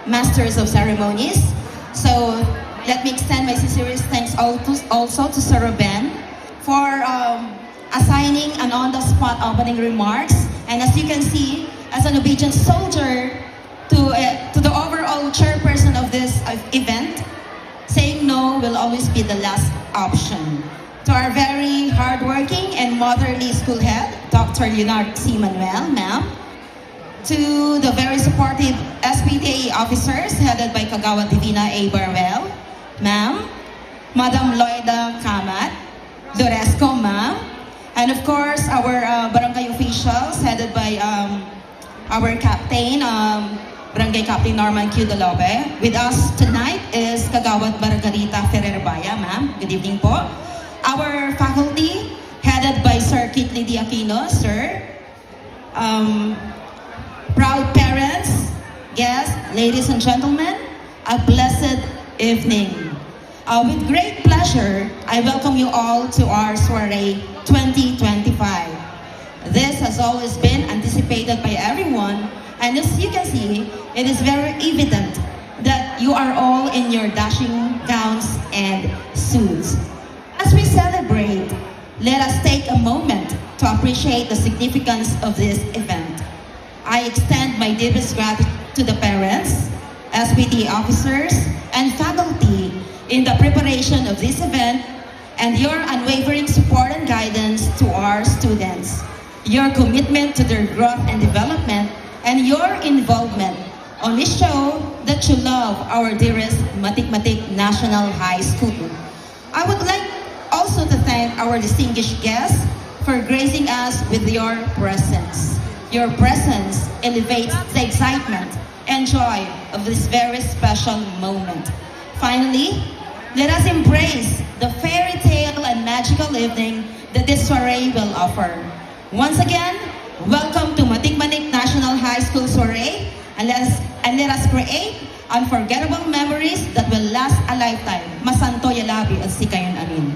masters of ceremonies. So let me extend my sincerest thanks also to Sir Ben for assigning an on-the-spot opening remarks. And as you can see, as an obedient soldier to the overall chairperson of this event, saying no will always be the last option. To our very hardworking and motherly school head, Dr. Leonard C. Manuel, ma'am. To the very supportive SPTA officers headed by Kagawad Divina A. Barwell, ma'am. Madam Loida Kamat, Doresco, ma'am. And of course, our barangay officials headed by our captain, Barangay Captain Norman Q. Dalope. With us tonight is Kagawad Margarita Ferrer-Baya, ma'am. Good evening po. Our faculty, headed by Sir Kitli Diaquino, sir. Proud parents, guests, ladies and gentlemen, a blessed evening. With great pleasure, I welcome you all to our soiree 2025. This has always been anticipated by everyone, and as you can see, it is very evident that you are all in your dashing gowns and suits. As we celebrate, let us take a moment to appreciate the significance of this event. I extend my deepest gratitude to the parents, SPT officers, and faculty in the preparation of this event and your unwavering support and guidance to our students. Your commitment to their growth and development and your involvement only show that you love our dearest Matik-Matik National High School. I would like also to thank our distinguished guests for gracing us with your presence. Your presence elevates the excitement and joy of this very special moment. Finally, let us embrace the fairy tale and magical evening that this soiree will offer. Once again, welcome to Matik-Matik National High School soiree, and let us create unforgettable memories that will last a lifetime. Masanto Yalabi at Sikayon Amin.